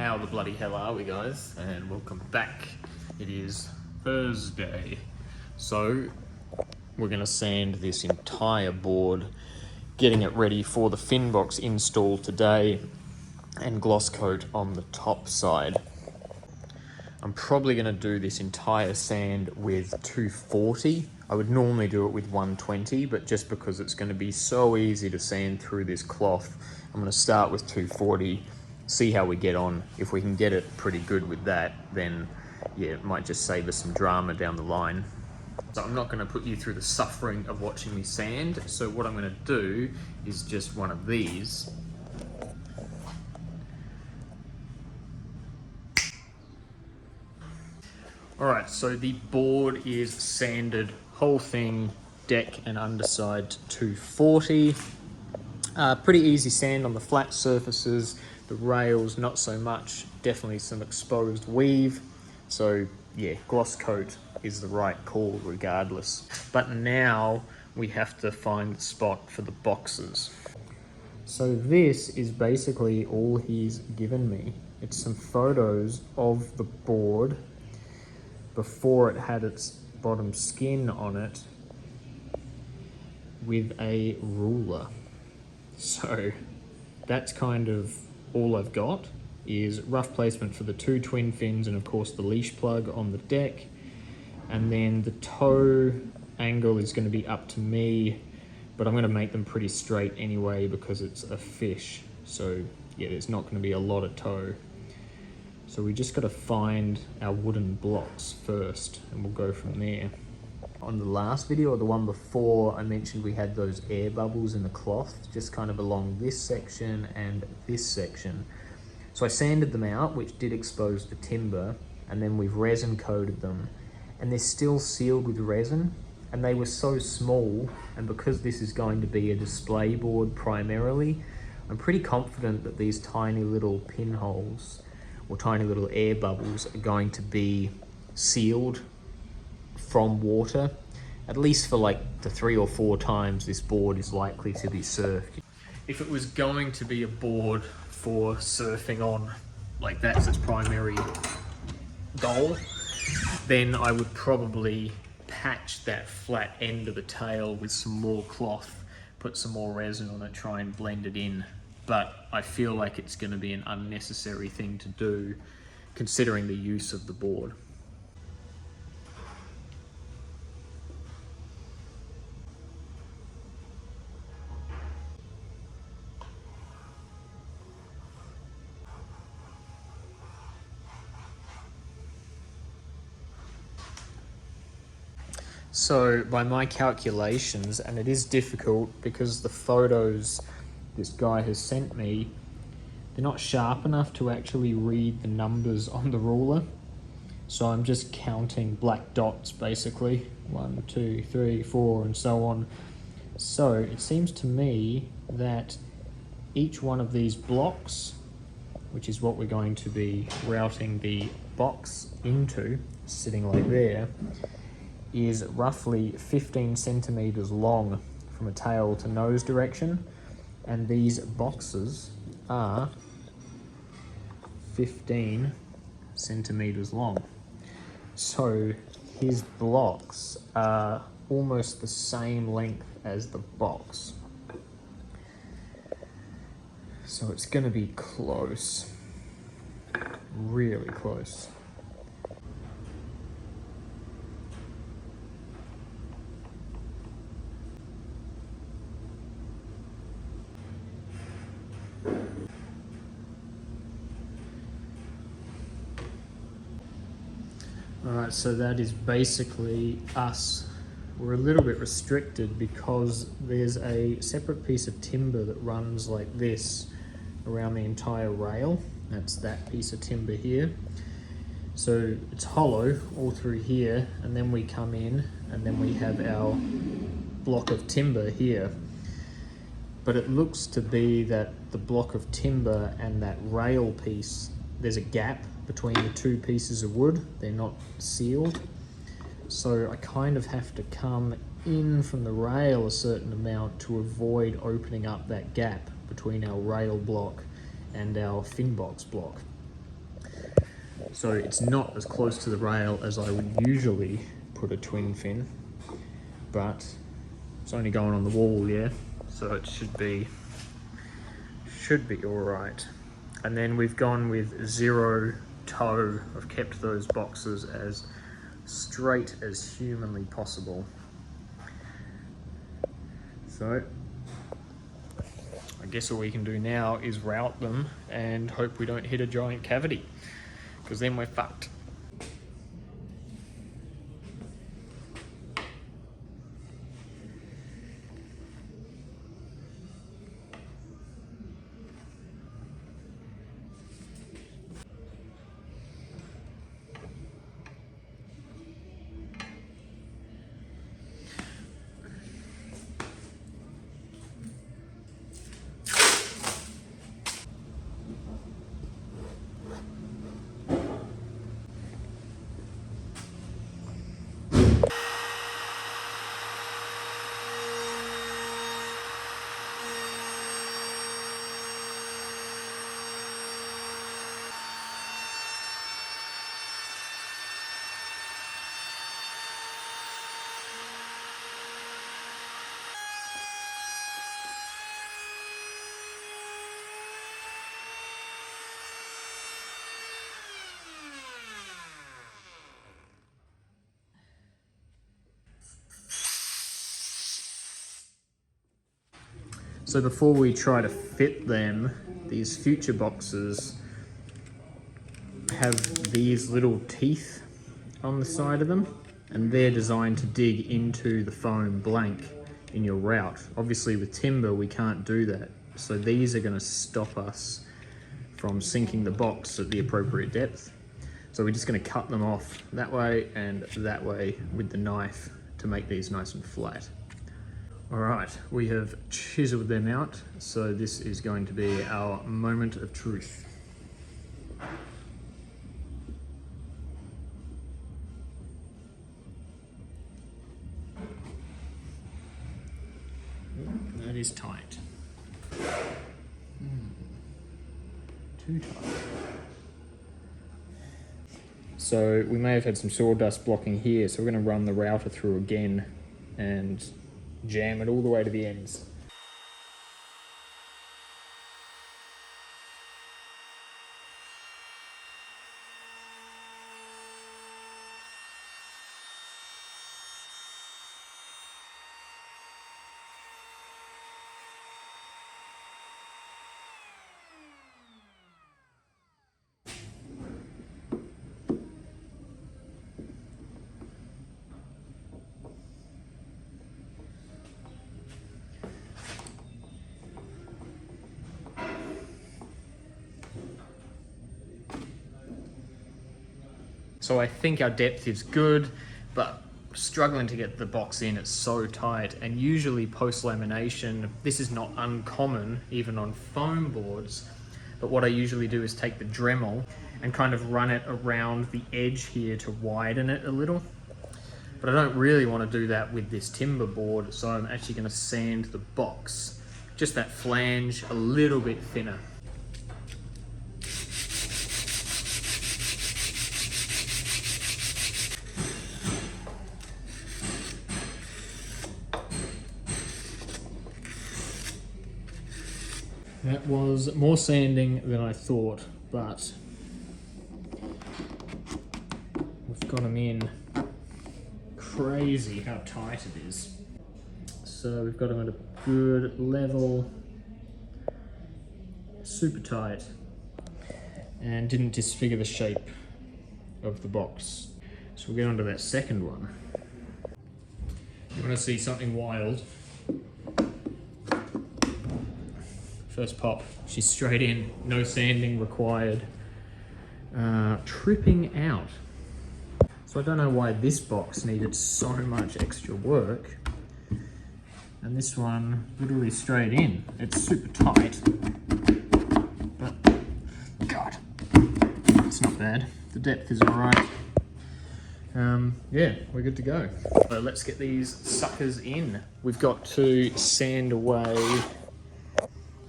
How the bloody hell are we, guys? And welcome back. It is Thursday. So we're gonna sand this entire board, getting it ready for the fin box install today and gloss coat on the top side. I'm probably gonna do this entire sand with 240. I would normally do it with 120, but just because it's gonna be so easy to sand through this cloth, I'm gonna start with 240, see how we get on. If we can get it pretty good with that, then yeah, it might just save us some drama down the line. So I'm not gonna put you through the suffering of watching me sand. So what I'm gonna do is just one of these. All right, so the board is sanded, whole thing, deck and underside to 240. Pretty easy sand on the flat surfaces. The rails, not so much. Definitely some exposed weave. So yeah, gloss coat is the right call regardless. But now we have to find the spot for the boxes. So this is basically all he's given me. It's some photos of the board before it had its bottom skin on it with a ruler. So that's kind of all I've got, is rough placement for the two twin fins and of course the leash plug on the deck. And then the toe angle is going to be up to me, but I'm going to make them pretty straight anyway because it's a fish. So yeah, there's not going to be a lot of toe. So we just got to find our wooden blocks first and we'll go from there. On the last video, or the one before, I mentioned we had those air bubbles in the cloth, just kind of along this section and this section. So I sanded them out, which did expose the timber, and then we've resin coated them. And they're still sealed with resin, and they were so small, and because this is going to be a display board primarily, I'm pretty confident that these tiny little pinholes or tiny little air bubbles are going to be sealed from water, at least for like the 3 or 4 times this board is likely to be surfed. If it was going to be a board for surfing on, like that's its primary goal, then I would probably patch that flat end of the tail with some more cloth, put some more resin on it, try and blend it in. But I feel like it's going to be an unnecessary thing to do considering the use of the board. So by my calculations, and it is difficult because the photos this guy has sent me, they're not sharp enough to actually read the numbers on the ruler. So I'm just counting black dots basically, 1, 2, 3, 4 and so on. So it seems to me that each one of these blocks, which is what we're going to be routing the box into, sitting like there, is roughly 15 centimeters long from a tail to nose direction, and these boxes are 15 centimeters long. So his blocks are almost the same length as the box. So it's going to be close, really close. Alright, so that is basically us. We're a little bit restricted because there's a separate piece of timber that runs like this around the entire rail. That's that piece of timber here. So it's hollow all through here, and then we come in and then we have our block of timber here. But it looks to be that the block of timber and that rail piece, there's a gap between the two pieces of wood. They're not sealed. So I kind of have to come in from the rail a certain amount to avoid opening up that gap between our rail block and our fin box block. So it's not as close to the rail as I would usually put a twin fin, but it's only going on the wall, yeah? So it should be all right. And then we've gone with zero toe. I've kept those boxes as straight as humanly possible. So I guess all we can do now is route them and hope we don't hit a giant cavity, because then we're fucked. So before we try to fit them, these future boxes have these little teeth on the side of them, and they're designed to dig into the foam blank in your route. Obviously with timber we can't do that, so these are going to stop us from sinking the box at the appropriate depth. So we're just going to cut them off that way and that way with the knife to make these nice and flat. Alright, we have chiseled them out, so this is going to be our moment of truth. That is tight. Too tight. So we may have had some sawdust blocking here, so we're going to run the router through again and jam it all the way to the ends. So I think our depth is good, but struggling to get the box in, it's so tight. And usually post lamination, this is not uncommon even on foam boards, but what I usually do is take the Dremel and kind of run it around the edge here to widen it a little. But I don't really want to do that with this timber board, so I'm actually going to sand the box, just that flange, a little bit thinner. That was more sanding than I thought, but we've got them in. Crazy how tight it is. So we've got them at a good level, super tight, and didn't disfigure the shape of the box. So we'll get on to that second one. You want to see something wild? First pop, she's straight in, no sanding required. Tripping out. So I don't know why this box needed so much extra work. And this one, literally straight in. It's super tight, but God, it's not bad. The depth is all right. Yeah, we're good to go. So let's get these suckers in. We've got to sand away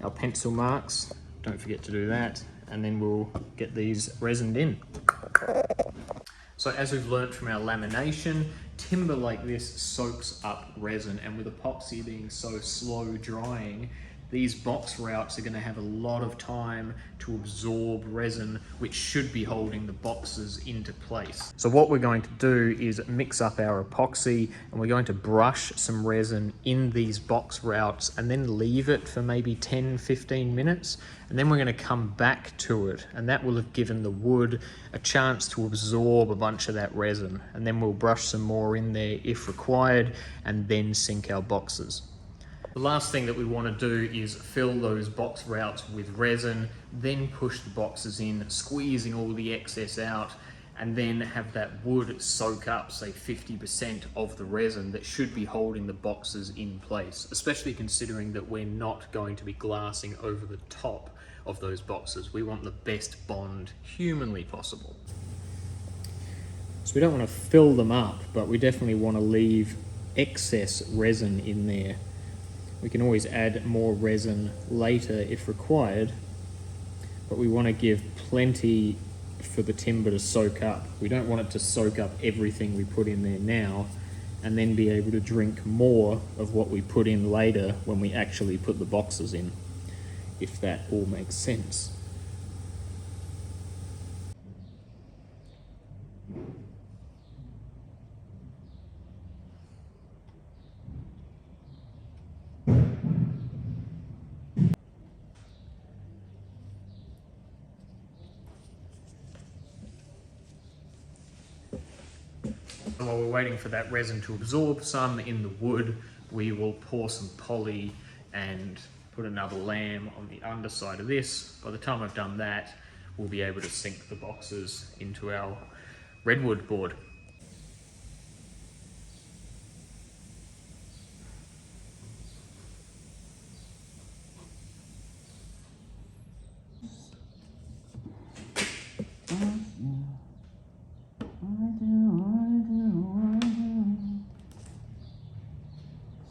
our pencil marks, don't forget to do that, and then we'll get these resined in. So as we've learnt from our lamination, timber like this soaks up resin, and with epoxy being so slow drying, these box routs are going to have a lot of time to absorb resin, which should be holding the boxes into place. So what we're going to do is mix up our epoxy, and we're going to brush some resin in these box routs and then leave it for maybe 10-15 minutes. And then we're going to come back to it, and that will have given the wood a chance to absorb a bunch of that resin. And then we'll brush some more in there if required, and then sink our boxes. The last thing that we want to do is fill those box routs with resin, then push the boxes in, squeezing all the excess out, and then have that wood soak up, say 50% of the resin that should be holding the boxes in place, especially considering that we're not going to be glassing over the top of those boxes. We want the best bond humanly possible. So we don't want to fill them up, but we definitely want to leave excess resin in there. We can always add more resin later if required, but we want to give plenty for the timber to soak up. We don't want it to soak up everything we put in there now and then be able to drink more of what we put in later when we actually put the boxes in, if that all makes sense. And while we're waiting for that resin to absorb some in the wood, we will pour some poly and put another lamb on the underside of this. By the time I've done that, we'll be able to sink the boxes into our redwood board.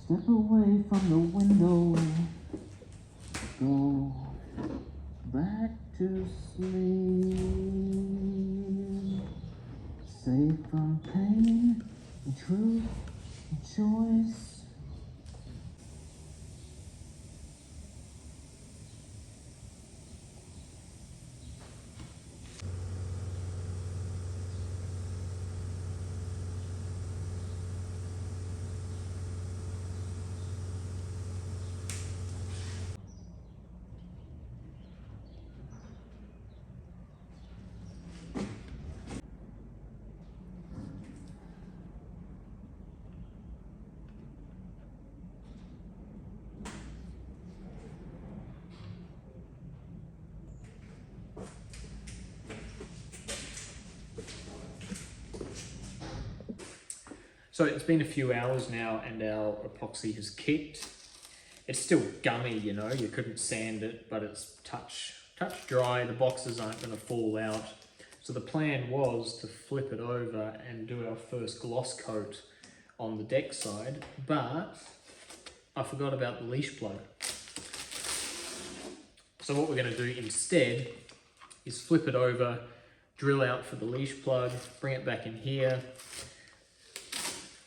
Step away from the window, go back to sleep, safe from pain and truth and choice. So it's been a few hours now and our epoxy has kicked. It's still gummy, you know, you couldn't sand it, but it's touch dry. The boxes aren't going to fall out. So the plan was to flip it over and do our first gloss coat on the deck side, but I forgot about the leash plug. So what we're going to do instead is flip it over, drill out for the leash plug, bring it back in here.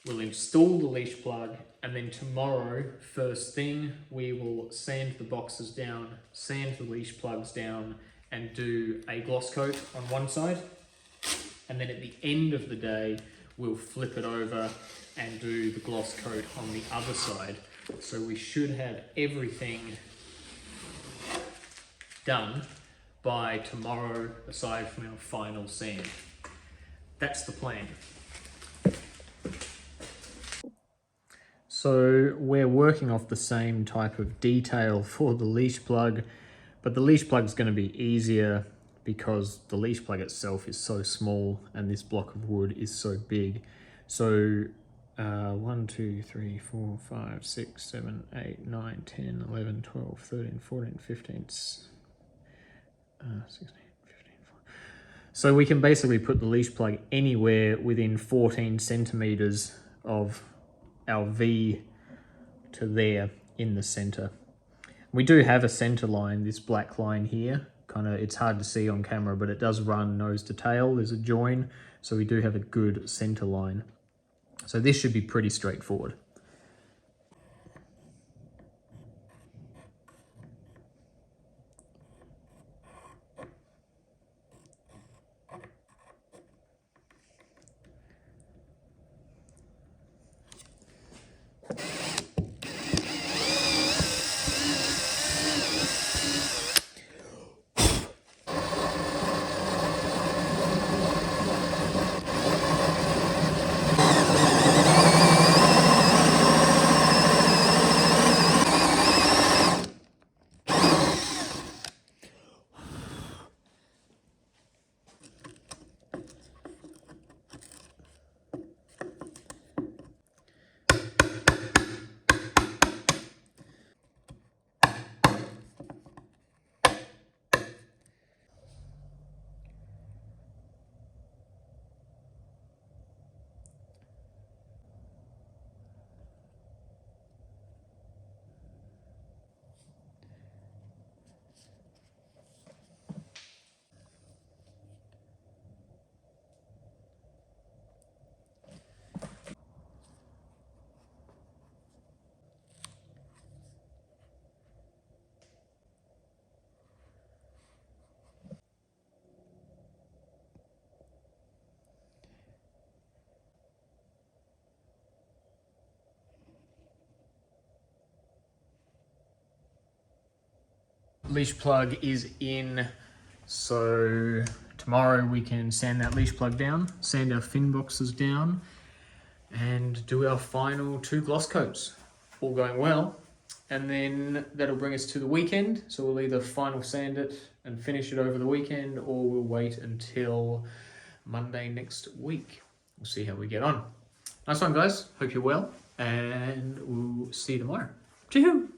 We'll install the leash plug, and then tomorrow, first thing, we will sand the boxes down, sand the leash plugs down, and do a gloss coat on one side. And then at the end of the day, we'll flip it over and do the gloss coat on the other side. So we should have everything done by tomorrow, aside from our final sand. That's the plan. So we're working off the same type of detail for the leash plug, but the leash plug is going to be easier because the leash plug itself is so small and this block of wood is so big. So 1, 2, 3, 4, 5, 6, 7, 8, 9, 10, 11, 12, 13, 14, 15, 16, 15, 14. So we can basically put the leash plug anywhere within 14 centimeters of our V to there in the center. We do have a center line, this black line here, it's hard to see on camera, but it does run nose to tail. There's a join, so we do have a good center line. So this should be pretty straightforward. Leash plug is in, so tomorrow we can sand that leash plug down, sand our fin boxes down, and do our final 2 gloss coats. All going well, and then that'll bring us to the weekend. So we'll either final sand it and finish it over the weekend, or we'll wait until Monday next week. We'll see how we get on. Nice one, guys. Hope you're well, and we'll see you tomorrow. Chee-hoo!